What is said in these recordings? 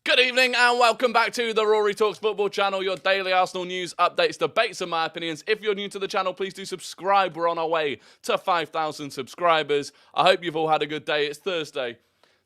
Good evening and welcome back to the Rory Talks Football channel, your daily Arsenal news, updates, debates and my opinions. If you're new to the channel, please do subscribe. We're on our way to 5,000 subscribers. I hope you've all had a good day. It's Thursday.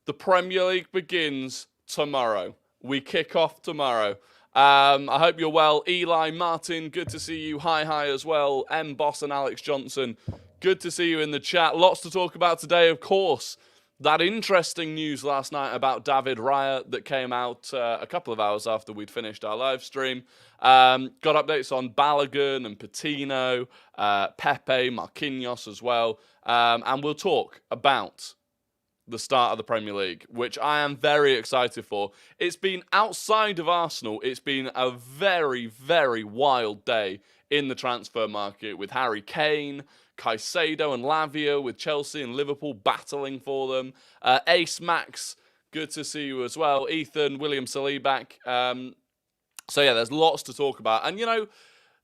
The Premier League begins tomorrow. We kick off tomorrow. I hope you're well. Eli, Martin, good to see you. Hi as well. M. Boss and Alex Johnson, good to see you in the chat. Lots to talk about today, of course. That interesting news last night about David Raya that came out a couple of hours after we'd finished our live stream. Got updates on Balogun and Patino, Pepe, Marquinhos as well. And we'll talk about the start of the Premier League, which I am very excited for. It's been outside of Arsenal. It's been a very, very wild day in the transfer market with Harry Kane, Caicedo and Lavia, with Chelsea and Liverpool battling for them. Ace Max, good to see you as well. Ethan, William Saliba. So yeah, there's lots to talk about. And you know,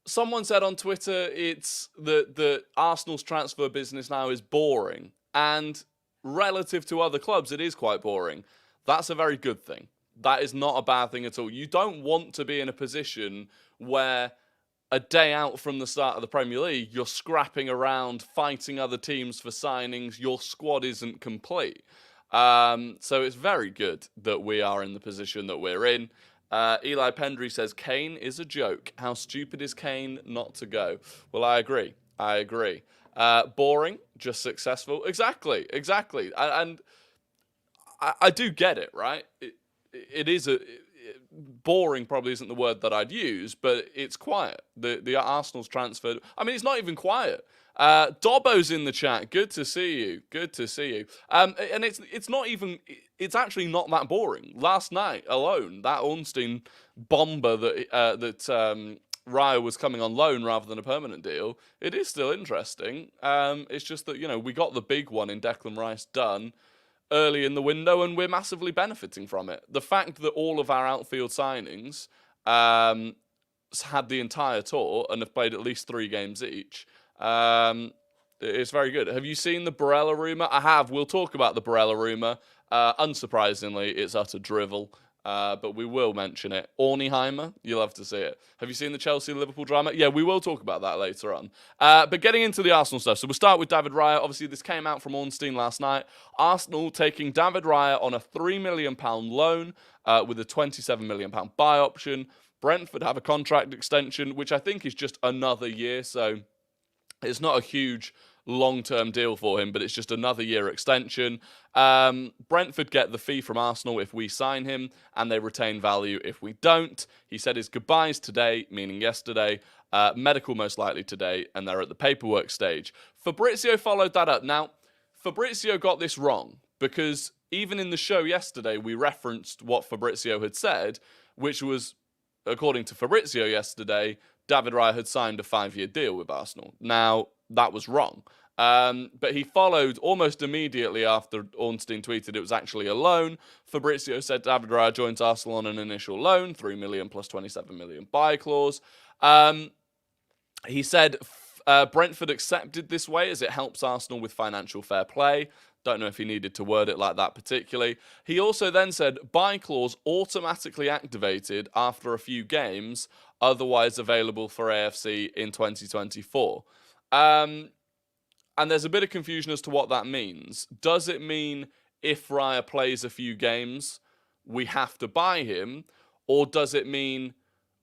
someone said on Twitter it's that Arsenal's transfer business now is boring. And relative to other clubs, it is quite boring. That's a very good thing. That is not a bad thing at all. You don't want to be in a position where a day out from the start of the Premier League, you're scrapping around, fighting other teams for signings. Your squad isn't complete. So it's very good that we are in the position that we're in. Eli Pendry says, Kane is a joke. How stupid is Kane not to go? Well, I agree. Boring, just successful. Exactly. And I do get it, right? It is boring probably isn't the word that I'd use, but it's quiet. The Arsenal's transferred. I mean, it's not even quiet. Dobbo's in the chat. Good to see you. And it's not even. It's actually not that boring. Last night alone, that Ornstein bomber that Raya was coming on loan rather than a permanent deal. It is still interesting. It's just that we got the big one in Declan Rice done early in the window, and we're massively benefiting from it. The fact that all of our outfield signings had the entire tour and have played at least 3 games each, it's very good. Have you seen the Barella rumour? I have. We'll talk about the Barella rumour. Unsurprisingly, it's utter drivel. But we will mention it. Orniheimer, you'll have to see it. Have you seen the Chelsea-Liverpool drama? Yeah, we will talk about that later on. But getting into the Arsenal stuff. So we'll start with David Raya. Obviously, this came out from Ornstein last night. Arsenal taking David Raya on a £3 million loan with a £27 million buy option. Brentford have a contract extension, which I think is just another year. So it's not a huge long-term deal for him, but it's just another year extension. Brentford get the fee from Arsenal if we sign him, and they retain value if we don't. He said his goodbyes today, meaning yesterday, medical most likely today, and they're at the paperwork stage. Fabrizio followed that up. Now, Fabrizio got this wrong, because even in the show yesterday, we referenced what Fabrizio had said, which was, according to Fabrizio yesterday, David Raya had signed a 5-year deal with Arsenal. Now, that was wrong. But he followed almost immediately after Ornstein tweeted it was actually a loan. Fabrizio said David Raya joins Arsenal on an initial loan, 3 million plus 27 million buy clause. He said Brentford accepted this way as it helps Arsenal with financial fair play. Don't know if he needed to word it like that particularly. He also then said buy clause automatically activated after a few games, otherwise available for AFC in 2024. And there's a bit of confusion as to what that means. Does it mean if Raya plays a few games, we have to buy him? Or does it mean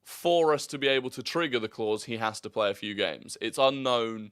for us to be able to trigger the clause, he has to play a few games? It's unknown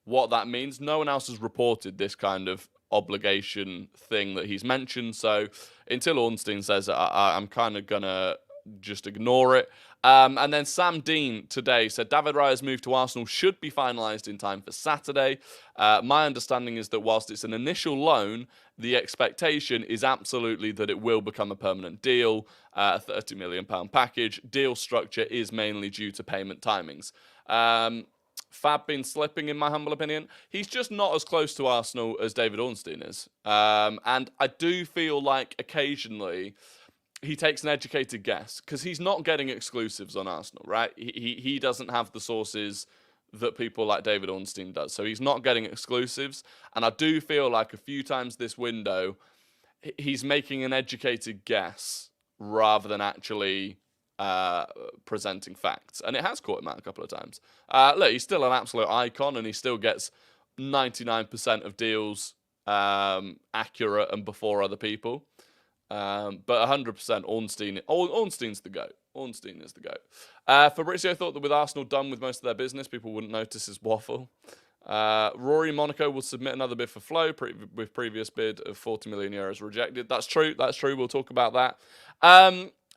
what that means. No one else has reported this kind of obligation thing that he's mentioned. So until Ornstein says it, I'm kind of going to just ignore it. And then Sam Dean today said David Raya's move to Arsenal should be finalised in time for Saturday. My understanding is that whilst it's an initial loan, the expectation is absolutely that it will become a permanent deal, a £30 million package. Deal structure is mainly due to payment timings. Fab been slipping, in my humble opinion. He's just not as close to Arsenal as David Ornstein is. And I do feel like occasionally he takes an educated guess because he's not getting exclusives on Arsenal, right? He doesn't have the sources that people like David Ornstein does. So he's not getting exclusives. And I do feel like a few times this window, he's making an educated guess rather than actually presenting facts. And it has caught him out a couple of times. Look, he's still an absolute icon, and he still gets 99% of deals accurate and before other people. But 100% Ornstein's the GOAT. Ornstein is the GOAT. Fabrizio thought that with Arsenal done with most of their business, people wouldn't notice his waffle. Rory Monaco will submit another bid for Flo with previous bid of 40 million euros rejected. That's true. We'll talk about that.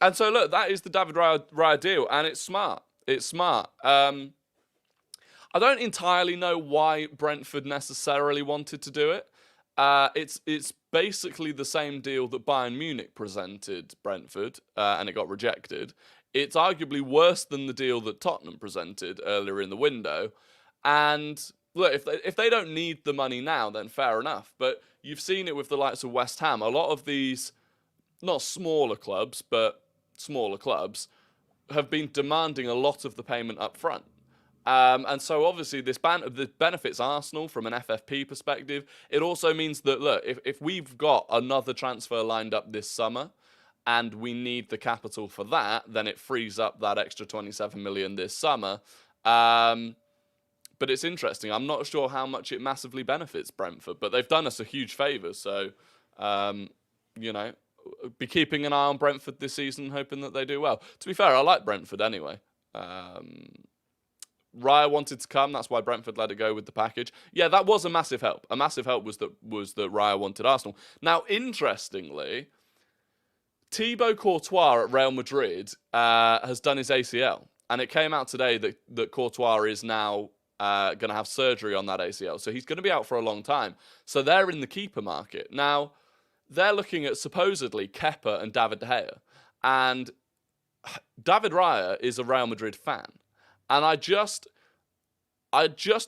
And so, look, that is the David Raya deal, and it's smart. I don't entirely know why Brentford necessarily wanted to do it. It's basically the same deal that Bayern Munich presented Brentford, and it got rejected. It's arguably worse than the deal that Tottenham presented earlier in the window. And look, if they don't need the money now, then fair enough. But you've seen it with the likes of West Ham. A lot of these, not smaller clubs, but smaller clubs, have been demanding a lot of the payment up front. And so obviously this benefits Arsenal from an FFP perspective. It also means that, look, if we've got another transfer lined up this summer and we need the capital for that, then it frees up that extra 27 million this summer. But it's interesting. I'm not sure how much it massively benefits Brentford, but they've done us a huge favour. So, be keeping an eye on Brentford this season, hoping that they do well. To be fair, I like Brentford anyway. Raya wanted to come. That's why Brentford let it go with the package. Yeah, that was a massive help. A massive help was that Raya wanted Arsenal. Now, interestingly, Thibaut Courtois at Real Madrid has done his ACL. And it came out today that Courtois is now going to have surgery on that ACL. So he's going to be out for a long time. So they're in the keeper market. Now, they're looking at supposedly Kepa and David De Gea. And David Raya is a Real Madrid fan. And I just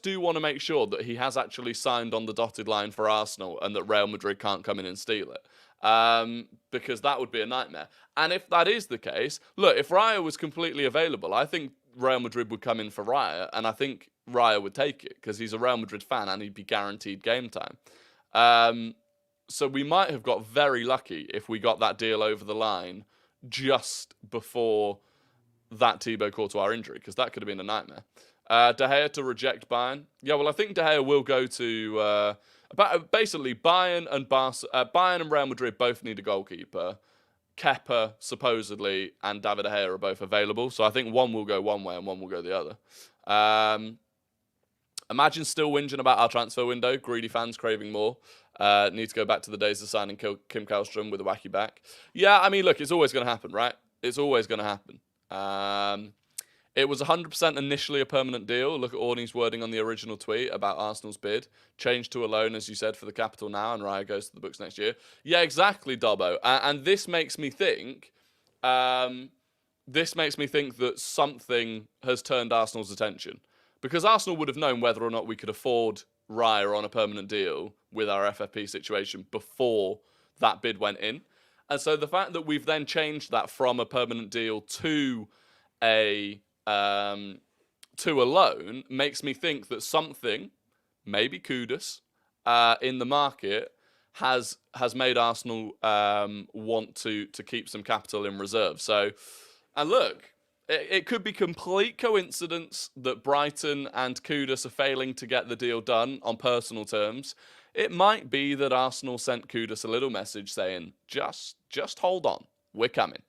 do want to make sure that he has actually signed on the dotted line for Arsenal and that Real Madrid can't come in and steal it. Because that would be a nightmare. And if that is the case, look, if Raya was completely available, I think Real Madrid would come in for Raya, and I think Raya would take it because he's a Real Madrid fan and he'd be guaranteed game time. So we might have got very lucky if we got that deal over the line just before that Thibaut Courtois injury, because that could have been a nightmare. De Gea to reject Bayern. Yeah, well, I think De Gea will go to... basically, Bayern and Real Madrid both need a goalkeeper. Kepa, supposedly, and David De Gea are both available. So I think one will go one way and one will go the other. Imagine still whinging about our transfer window. Greedy fans craving more. Need to go back to the days of signing Kim Kallstrom with a wacky back. Yeah, I mean, look, it's always going to happen, right? It's always going to happen. It was 100% initially a permanent deal. Look at Orney's wording on the original tweet about Arsenal's bid. Changed to a loan, as you said, for the capital now, and Raya goes to the books next year. Yeah, exactly, Dobbo. And this makes me think... that something has turned Arsenal's attention. Because Arsenal would have known whether or not we could afford Raya on a permanent deal with our FFP situation before that bid went in. And so the fact that we've then changed that from a permanent deal to a loan makes me think that something, maybe Kudus, in the market has made Arsenal want to keep some capital in reserve. So, and look, it could be complete coincidence that Brighton and Kudus are failing to get the deal done on personal terms. It might be that Arsenal sent Kudus a little message saying, just hold on, we're coming.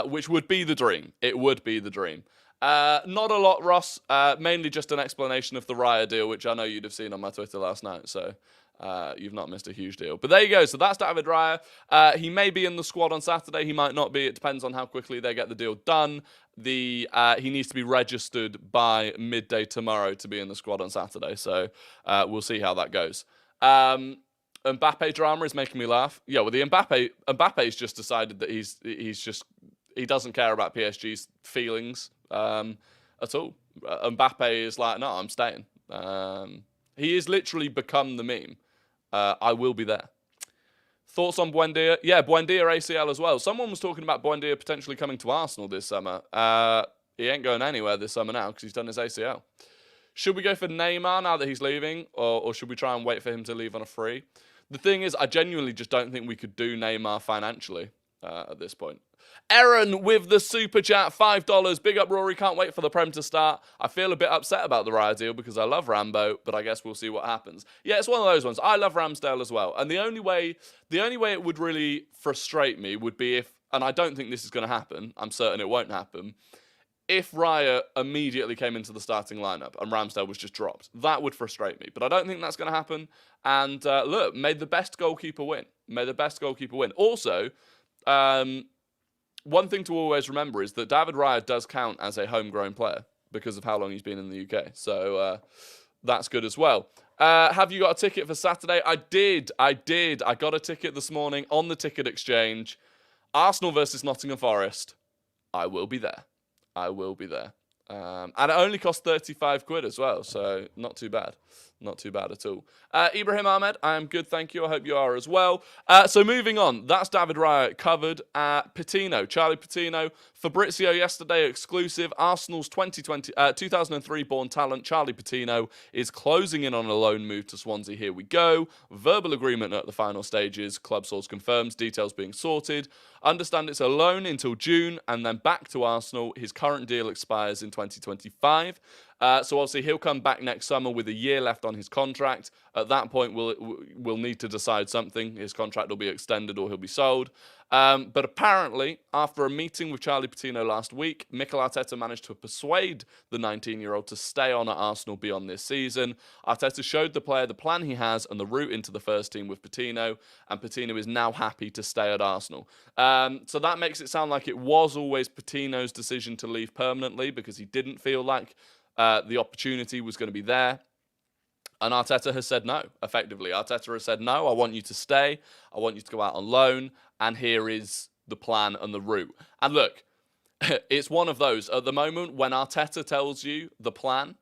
Which would be the dream. It would be the dream. Not a lot, Ross. Mainly just an explanation of the Raya deal, which I know you'd have seen on my Twitter last night. So you've not missed a huge deal. But there you go. So that's David Raya. He may be in the squad on Saturday. He might not be. It depends on how quickly they get the deal done. He needs to be registered by midday tomorrow to be in the squad on Saturday. So we'll see how that goes. Mbappe drama is making me laugh. Yeah, well, the Mbappe's just decided that he doesn't care about PSG's feelings at all. Mbappe is like, no, I'm staying. He has literally become the meme. I will be there. Thoughts on Buendia? Yeah, Buendia ACL as well. Someone was talking about Buendia potentially coming to Arsenal this summer. He ain't going anywhere this summer now because he's done his ACL. Should we go for Neymar now that he's leaving, or should we try and wait for him to leave on a free? The thing is, I genuinely just don't think we could do Neymar financially. at this point. Aaron with the super chat, $5. Big up, Rory. Can't wait for the Prem to start. I feel a bit upset about the Raya deal because I love Rambo, but I guess we'll see what happens. Yeah, it's one of those ones. I love Ramsdale as well. And the only way it would really frustrate me would be if, and I don't think this is going to happen, I'm certain it won't happen, if Raya immediately came into the starting lineup and Ramsdale was just dropped. That would frustrate me. But I don't think that's going to happen. And look, may the best goalkeeper win. May the best goalkeeper win. Also, one thing to always remember is that David Raya does count as a homegrown player because of how long he's been in the UK. So that's good as well. Have you got a ticket for Saturday? I did. I got a ticket this morning on the ticket exchange. Arsenal versus Nottingham Forest. I will be there. And it only cost 35 quid as well, so not too bad. Not too bad at all. Ibrahim Ahmed, I am good, thank you. I hope you are as well. So moving on, that's David Raya covered. Patino, Charlie Patino, Fabrizio yesterday exclusive. Arsenal's 2003-born talent, Charlie Patino, is closing in on a loan move to Swansea. Here we go. Verbal agreement at the final stages. Club source confirms, details being sorted. Understand it's a loan until June and then back to Arsenal. His current deal expires in 2025. So obviously he'll come back next summer with a year left on his contract. At that point, we'll need to decide something. His contract will be extended or he'll be sold. But apparently, after a meeting with Charlie Patino last week, Mikel Arteta managed to persuade the 19-year-old to stay on at Arsenal beyond this season. Arteta showed the player the plan he has and the route into the first team with Patino, and Patino is now happy to stay at Arsenal. So that makes it sound like it was always Patino's decision to leave permanently because he didn't feel like the opportunity was going to be there. And Arteta has said no, effectively. Arteta has said, no, I want you to stay. I want you to go out on loan. And here is the plan and the route. And look, it's one of those. At the moment, when Arteta tells you the plan,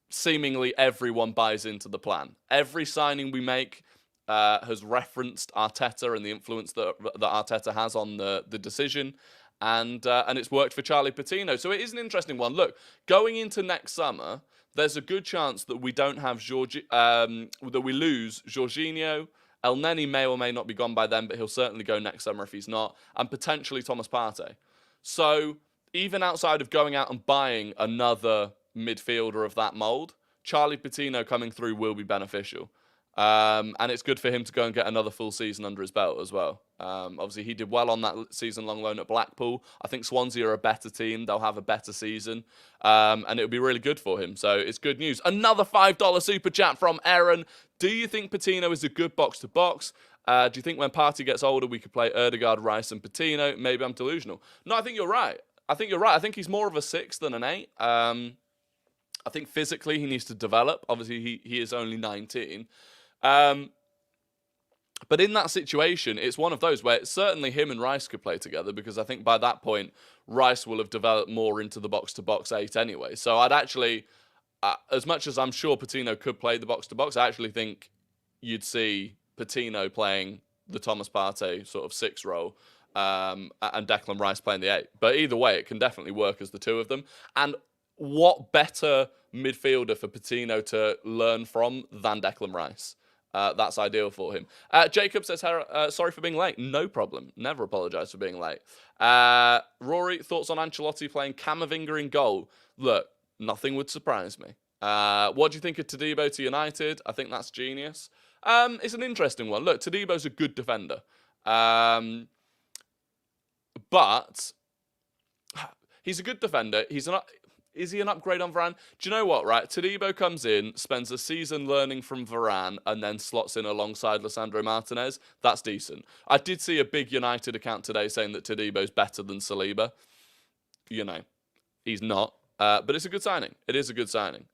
seemingly everyone buys into the plan. Every signing we make has referenced Arteta and the influence that Arteta has on the decision. And it's worked for Charlie Patino. So it is an interesting one. Look, going into next summer, there's a good chance that we don't have that we lose Jorginho. El Neni may or may not be gone by then, but he'll certainly go next summer if he's not, and potentially Thomas Partey. So even outside of going out and buying another midfielder of that mould, Charlie Patino coming through will be beneficial. And it's good for him to go and get another full season under his belt as well. Obviously, he did well on that season-long loan at Blackpool. I think Swansea are a better team. They'll have a better season. And it'll be really good for him. So it's good news. Another $5 super chat from Aaron. Do you think Patino is a good box-to-box? Do you think when Partey gets older, we could play Ødegaard, Rice, and Patino? Maybe I'm delusional. No, I think you're right. I think he's more of a 6 than an 8. I think physically he needs to develop. Obviously, he is only 19. But in that situation, it's one of those where certainly him and Rice could play together because I think by that point, Rice will have developed more into the box-to-box 8 anyway. So I'd actually, as much as I'm sure Patino could play the box-to-box, I actually think you'd see Patino playing the Thomas Partey sort of 6 role and Declan Rice playing the 8. But either way, it can definitely work as the two of them. And what better midfielder for Patino to learn from than Declan Rice? That's ideal for him. Jacob says, sorry for being late. No problem. Never apologise for being late. Rory, thoughts on Ancelotti playing Camavinga in goal? Look, nothing would surprise me. What do you think of Todibo to United? I think that's genius. It's an interesting one. Look, Todibo's a good defender. But he's a good defender. Is he an upgrade on Varane? Do you know what, right? Todibo comes in, spends a season learning from Varane, and then slots in alongside Lisandro Martinez. That's decent. I did see a big United account today saying that Todibo's better than Saliba. You know, he's not. But it's a good signing. It is a good signing.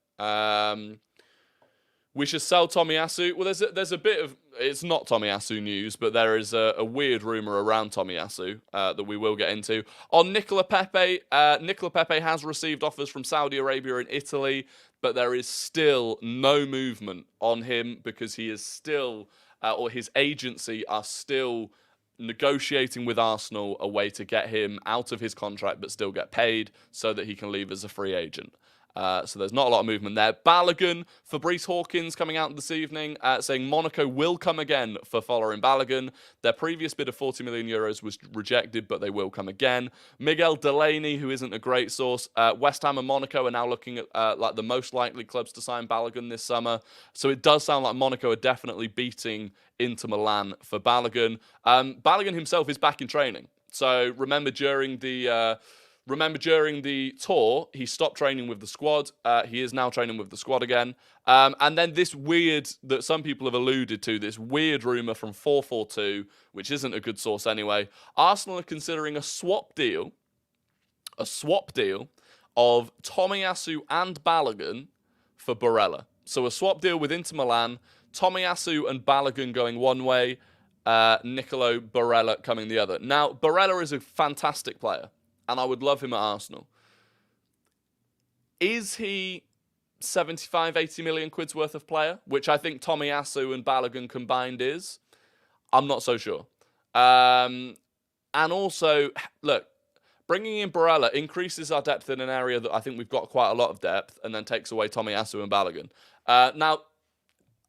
We should sell Tomiyasu. Well, there's a bit of... It's not Tomiyasu news, but there is a weird rumour around Tomiyasu that we will get into. On Nicola Pepe, Nicola Pepe has received offers from Saudi Arabia and Italy, but there is still no movement on him because he is still... or his agency are still negotiating with Arsenal a way to get him out of his contract but still get paid so that he can leave as a free agent. So there's not a lot of movement there. Balogun, Fabrice Hawkins coming out this evening saying Monaco will come again for following Balogun. Their previous bid of 40 million euros was rejected, but they will come again. Miguel Delaney, who isn't a great source, West Ham and Monaco are now looking at like the most likely clubs to sign Balogun this summer. So it does sound like Monaco are definitely beating Inter Milan for Balogun. Balogun himself is back in training. So remember during the tour, he stopped training with the squad. He is now training with the squad again. And then this weird, that some people have alluded to, this weird rumour from 442, which isn't a good source anyway. Arsenal are considering a swap deal of Tomiyasu and Balogun for Barella. So a swap deal with Inter Milan, Tomiyasu and Balogun going one way, Nicolo Barella coming the other. Now, Barella is a fantastic player, and I would love him at Arsenal. Is he 75, 80 million quid's worth of player, which I think Tomiyasu and Balogun combined is? I'm not so sure. And also, look, bringing in Barella increases our depth in an area that I think we've got quite a lot of depth, and then takes away Tomiyasu and Balogun. Now,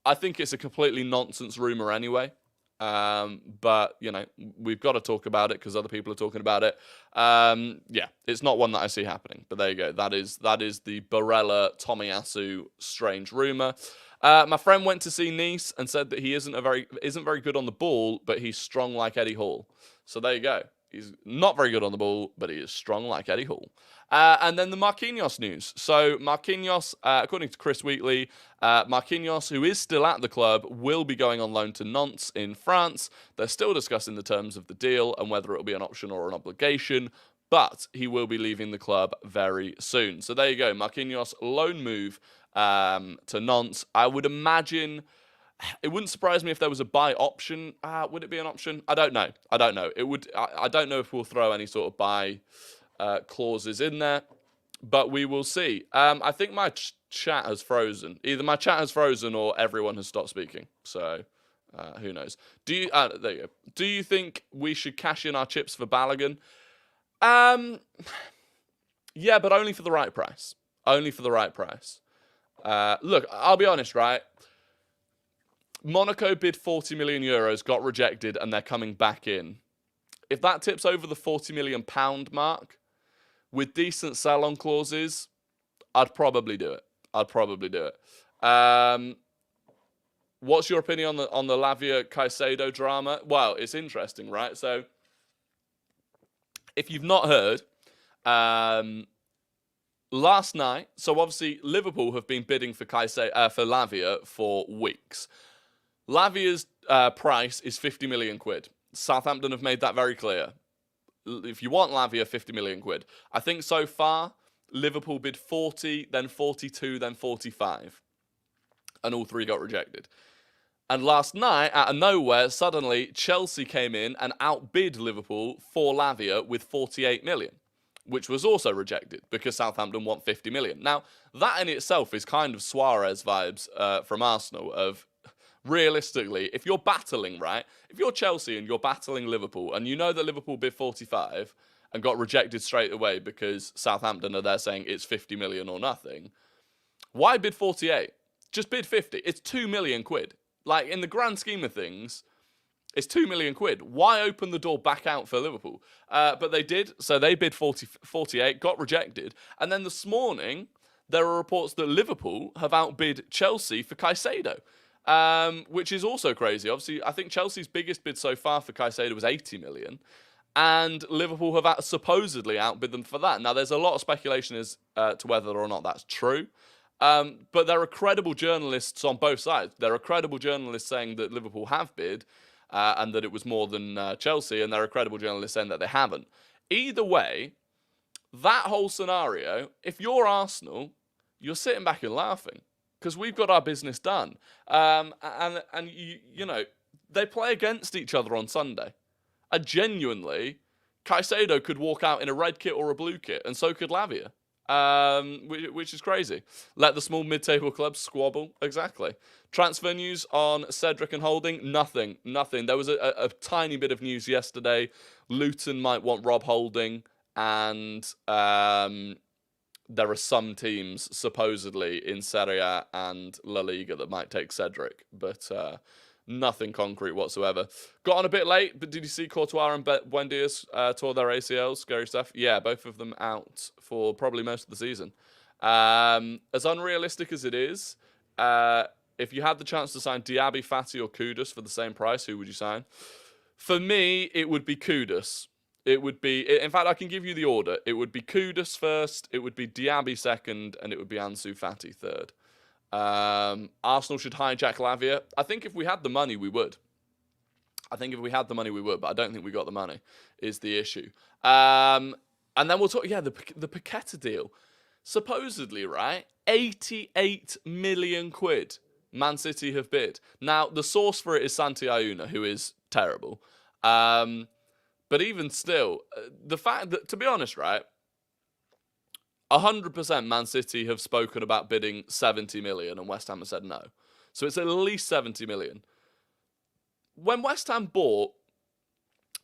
I think it's a completely nonsense rumour anyway. But, you know, we've got to talk about it because other people are talking about it. Yeah, it's not one that I see happening. But there you go. That is the Barella Tomiyasu strange rumour. My friend went to see Nice and said that he isn't very good on the ball, but he's strong like Eddie Hall. So there you go. He's not very good on the ball, but he is strong like Eddie Hall. And then the Marquinhos news. So Marquinhos, according to Chris Wheatley, Marquinhos, who is still at the club, will be going on loan to Nantes in France. They're still discussing the terms of the deal and whether it will be an option or an obligation, but he will be leaving the club very soon. So there you go, Marquinhos loan move to Nantes. I would imagine... It wouldn't surprise me if there was a buy option. Would it be an option? I don't know. It would. I don't know if we'll throw any sort of buy clauses in there, but we will see. I think my chat has frozen. Either my chat has frozen or everyone has stopped speaking. So who knows? There you go. Do you think we should cash in our chips for Balogun? Yeah, but only for the right price. Only for the right price. Look, I'll be honest, right? Monaco bid 40 million euros, got rejected, and they're coming back in. If that tips over the 40 million pound mark, with decent sell-on clauses, I'd probably do it. What's your opinion on the Lavia Caicedo drama? Well, it's interesting, right? So, if you've not heard, last night, so obviously Liverpool have been bidding for Lavia for weeks. Lavia's price is 50 million quid. Southampton have made that very clear. If you want Lavia, 50 million quid. I think so far, Liverpool bid 40, then 42, then 45. And all three got rejected. And last night, out of nowhere, suddenly Chelsea came in and outbid Liverpool for Lavia with 48 million. Which was also rejected because Southampton want 50 million. Now, that in itself is kind of Suarez vibes from Arsenal of... Realistically, if you're battling, right? If you're Chelsea and you're battling Liverpool and you know that Liverpool bid 45 and got rejected straight away because Southampton are there saying it's 50 million or nothing, why bid 48? Just bid 50. It's 2 million quid. Like, in the grand scheme of things, it's 2 million quid. Why open the door back out for Liverpool? But they did. So they bid 48, got rejected. And then this morning, there are reports that Liverpool have outbid Chelsea for Caicedo. Which is also crazy. Obviously, I think Chelsea's biggest bid so far for Caicedo was 80 million. And Liverpool have supposedly outbid them for that. Now, there's a lot of speculation as to whether or not that's true. But there are credible journalists on both sides. There are credible journalists saying that Liverpool have bid and that it was more than Chelsea. And there are credible journalists saying that they haven't. Either way, that whole scenario, if you're Arsenal, you're sitting back and laughing. Because we've got our business done. And you know, they play against each other on Sunday. And genuinely, Caicedo could walk out in a red kit or a blue kit, and so could Lavia. Which is crazy. Let the small mid-table clubs squabble. Exactly. Transfer news on Cedric and Holding? Nothing. There was a tiny bit of news yesterday. Luton might want Rob Holding, and... there are some teams supposedly in Serie A and La Liga that might take Cedric, but nothing concrete whatsoever. Got on a bit late, but did you see Courtois and Buendias tore their ACLs? Scary stuff. Yeah, both of them out for probably most of the season. As unrealistic as it is, if you had the chance to sign Diaby, Fati, or Kudus for the same price, who would you sign? For me, it would be Kudus. It would be, in fact, I can give you the order. It would be Kudus first, it would be Diaby second, and it would be Ansu Fati third. Arsenal should hijack Lavia. I think if we had the money, we would. But I don't think we got the money, is the issue. And then we'll talk, the Paqueta deal. Supposedly, right, 88 million quid Man City have bid. Now, the source for it is Santi Auna, who is terrible. But even still, the fact that, to be honest, right, 100% Man City have spoken about bidding 70 million and West Ham have said no. So it's at least 70 million. When West Ham bought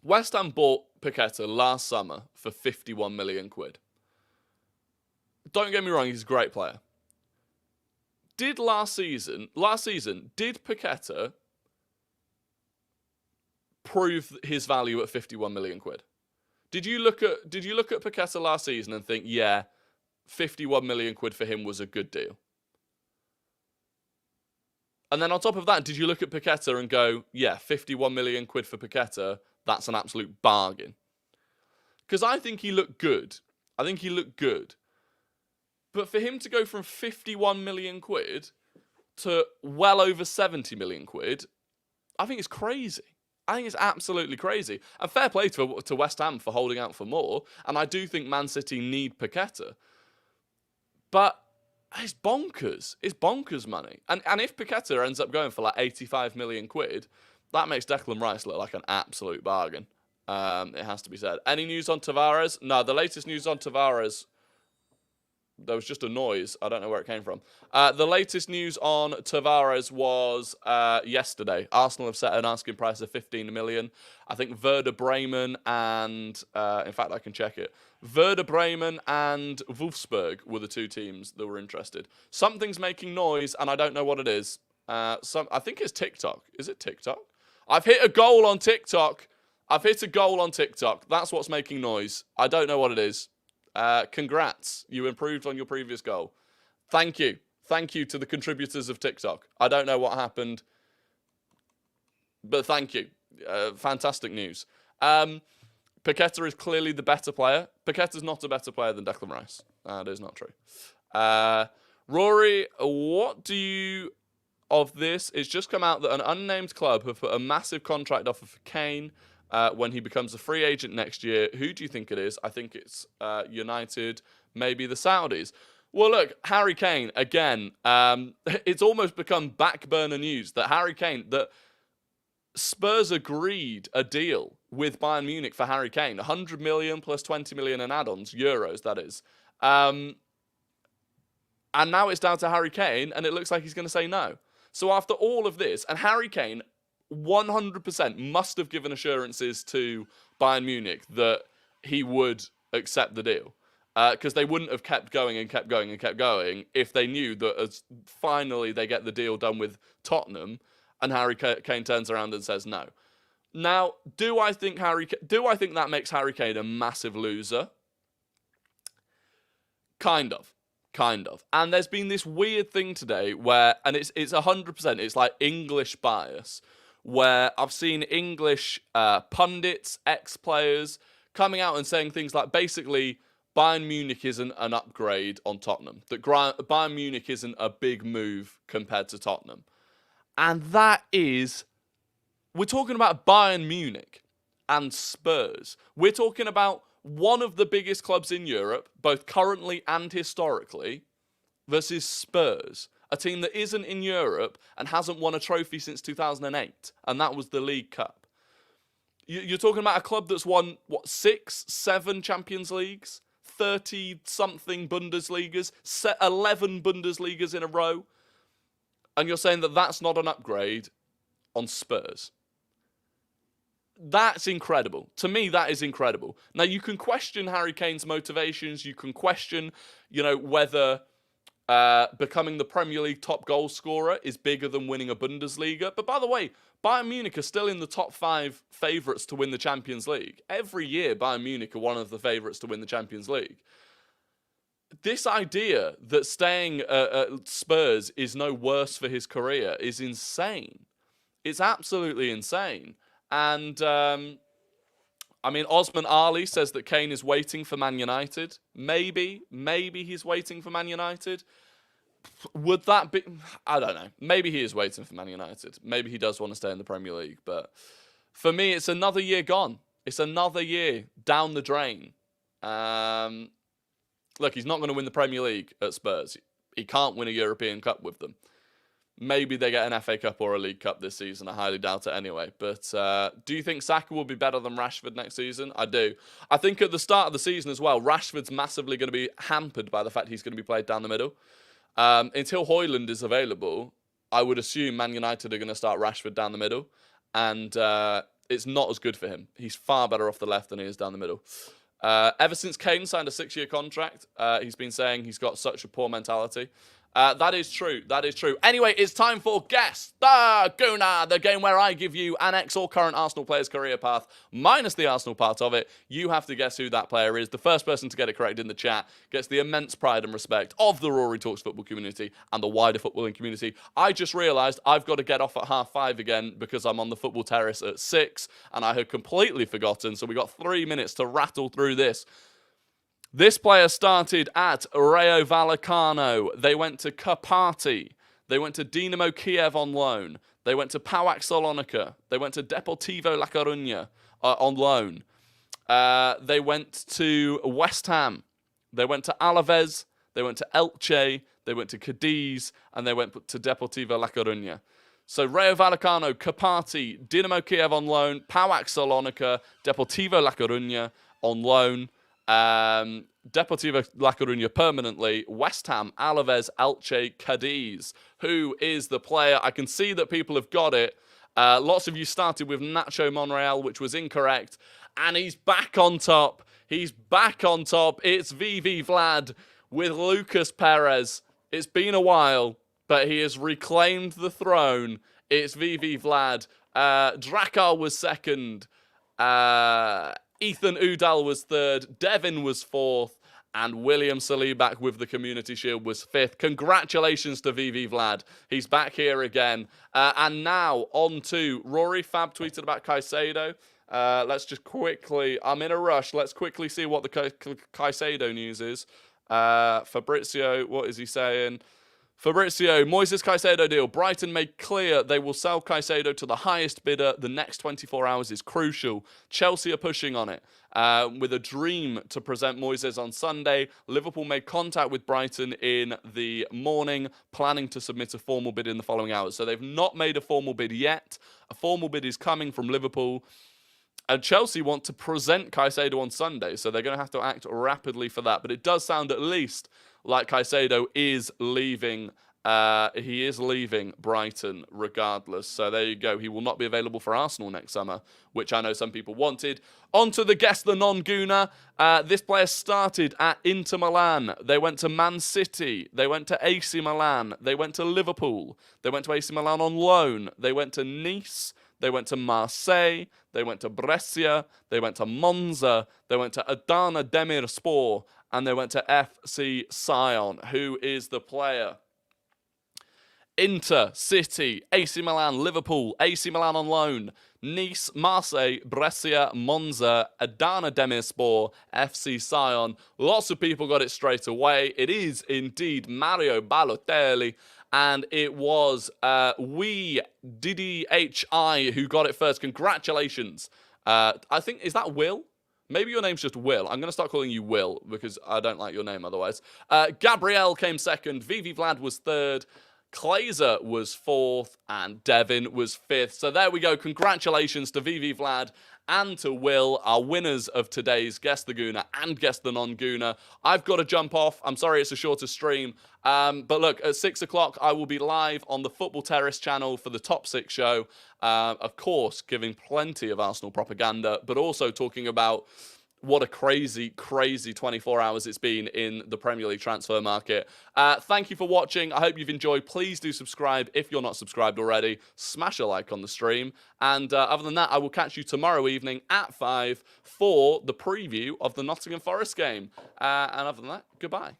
Paqueta last summer for 51 million quid. Don't get me wrong, he's a great player. Did last season, did Paqueta prove his value at 51 million quid? Did you look at Paqueta last season and think, yeah, 51 million quid for him was a good deal? And then on top of that, did you look at Paqueta and go, yeah, 51 million quid for Paqueta, that's an absolute bargain? Because I think he looked good. But for him to go from 51 million quid to well over 70 million quid, I think it's crazy. I think it's absolutely crazy. And fair play to West Ham for holding out for more. And I do think Man City need Paqueta. But it's bonkers. It's bonkers money. And if Paqueta ends up going for like 85 million quid, that makes Declan Rice look like an absolute bargain. It has to be said. Any news on Tavares? No, the latest news on Tavares, there was just a noise. I don't know where it came from. The latest news on Tavares was yesterday. Arsenal have set an asking price of 15 million. I think Werder Bremen and, in fact, I can check it. Werder Bremen and Wolfsburg were the two teams that were interested. Something's making noise, and I don't know what it is. I think it's TikTok. Is it TikTok? I've hit a goal on TikTok. That's what's making noise. I don't know what it is. Congrats. You improved on your previous goal. Thank you. Thank you to the contributors of TikTok. I don't know what happened, but thank you. Fantastic news. Paqueta is clearly the better player. Paqueta's not a better player than Declan Rice. That is not true. Rory, what do you of this? It's just come out that an unnamed club have put a massive contract offer for Kane when he becomes a free agent next year. Who do you think it is? I think it's United, maybe the Saudis. Well, look, Harry Kane, again, it's almost become back burner news that Harry Kane, that Spurs agreed a deal with Bayern Munich for Harry Kane, 100 million plus 20 million in add-ons, euros, that is. And now it's down to Harry Kane, and it looks like he's going to say no. So after all of this, and Harry Kane 100% must have given assurances to Bayern Munich that he would accept the deal. Because they wouldn't have kept going if they knew that as finally they get the deal done with Tottenham and Harry Kane turns around and says no. Now, do I think that makes Harry Kane a massive loser? Kind of. And there's been this weird thing today where, and it's 100%, it's like English bias, where I've seen English pundits, ex-players, coming out and saying things like, basically, Bayern Munich isn't an upgrade on Tottenham. That Bayern Munich isn't a big move compared to Tottenham. And that is, we're talking about Bayern Munich and Spurs. We're talking about one of the biggest clubs in Europe, both currently and historically, versus Spurs, a team that isn't in Europe and hasn't won a trophy since 2008, and that was the League Cup. You're talking about a club that's won, 6, 7 Champions Leagues, 30-something Bundesligas, 11 Bundesligas in a row, and you're saying that that's not an upgrade on Spurs. That's incredible. To me, that is incredible. Now, you can question Harry Kane's motivations. You can question, whether becoming the Premier League top goal scorer is bigger than winning a Bundesliga. But by the way, Bayern Munich are still in the top 5 favourites to win the Champions League. Every year, Bayern Munich are one of the favourites to win the Champions League. This idea that staying at Spurs is no worse for his career is insane. It's absolutely insane. And, Osman Ali says that Kane is waiting for Man United. Maybe he's waiting for Man United. Would that be... I don't know. Maybe he is waiting for Man United. Maybe he does want to stay in the Premier League. But for me, it's another year gone. It's another year down the drain. Look, he's not going to win the Premier League at Spurs. He can't win a European Cup with them. Maybe they get an FA Cup or a League Cup this season. I highly doubt it anyway. But do you think Saka will be better than Rashford next season? I do. I think at the start of the season as well, Rashford's massively going to be hampered by the fact he's going to be played down the middle. Until Højlund is available, I would assume Man United are going to start Rashford down the middle. And it's not as good for him. He's far better off the left than he is down the middle. Ever since Kane signed a 6-year contract, he's been saying he's got such a poor mentality. That is true. That is true. Anyway, it's time for Guess the Gooner, the game where I give you an ex or current Arsenal player's career path, minus the Arsenal part of it. You have to guess who that player is. The first person to get it correct in the chat gets the immense pride and respect of the Rory Talks football community and the wider footballing community. I just realised I've got to get off at 5:30 again because I'm on the football terrace at 6, and I had completely forgotten, so we got 3 minutes to rattle through this. This player started at Rayo Vallecano. They went to Karpaty. They went to Dinamo Kiev on loan. They went to PAOK Salonika. They went to Deportivo La Coruña on loan. They went to West Ham. They went to Alaves. They went to Elche. They went to Cadiz. And they went to Deportivo La Coruña. So Rayo Vallecano, Karpaty, Dinamo Kiev on loan, PAOK Salonika, Deportivo La Coruña on loan. Deportivo La Coruña permanently, West Ham, Alaves, Elche, Cadiz. Who is the player? I can see that people have got it. Lots of you started with Nacho Monreal, which was incorrect. And he's back on top. He's back on top. It's VV Vlad with Lucas Perez. It's been a while, but he has reclaimed the throne. It's VV Vlad. Drakkar was second. Ethan Udall was third, Devin was fourth, and William Saliba with the Community Shield was fifth. Congratulations to VV Vlad. He's back here again. And now on to Rory. Fab tweeted about Caicedo. Let's just quickly, I'm in a rush. Let's quickly see what the Caicedo news is. Fabrizio, what is he saying? Fabrizio, Moises Caicedo deal. Brighton made clear they will sell Caicedo to the highest bidder. The next 24 hours is crucial. Chelsea are pushing on it with a dream to present Moises on Sunday. Liverpool made contact with Brighton in the morning, planning to submit a formal bid in the following hours. So they've not made a formal bid yet. A formal bid is coming from Liverpool. And Chelsea want to present Caicedo on Sunday, so they're going to have to act rapidly for that. But it does sound at least like Caicedo is leaving. He is leaving Brighton regardless. So there you go. He will not be available for Arsenal next summer, which I know some people wanted. On to the Guess the Non-Gooner. This player started at Inter Milan. They went to Man City. They went to AC Milan. They went to Liverpool. They went to AC Milan on loan. They went to Nice. They went to Marseille, they went to Brescia, they went to Monza, they went to Adana Demirspor, and they went to FC Sion. Who is the player? Inter, City, AC Milan, Liverpool, AC Milan on loan, Nice, Marseille, Brescia, Monza, Adana Demirspor, FC Sion. Lots of people got it straight away. It is indeed Mario Balotelli. And it was DDHI who got it first. Congratulations. I think, is that Will? Maybe your name's just Will. I'm going to start calling you Will because I don't like your name otherwise. Gabriel came second. VV Vlad was third. Glazer was fourth. And Devin was fifth. So there we go. Congratulations to VV Vlad and to Will, our winners of today's Guess the Gooner and Guess the Non-Gooner. I've got to jump off. I'm sorry it's a shorter stream. But look, at 6 o'clock, I will be live on the Football Terrace channel for the Top 6 show. Of course, giving plenty of Arsenal propaganda, but also talking about what a crazy, crazy 24 hours it's been in the Premier League transfer market. Thank you for watching. I hope you've enjoyed. Please do subscribe if you're not subscribed already. Smash a like on the stream. And other than that, I will catch you tomorrow evening at 5 for the preview of the Nottingham Forest game. And other than that, goodbye.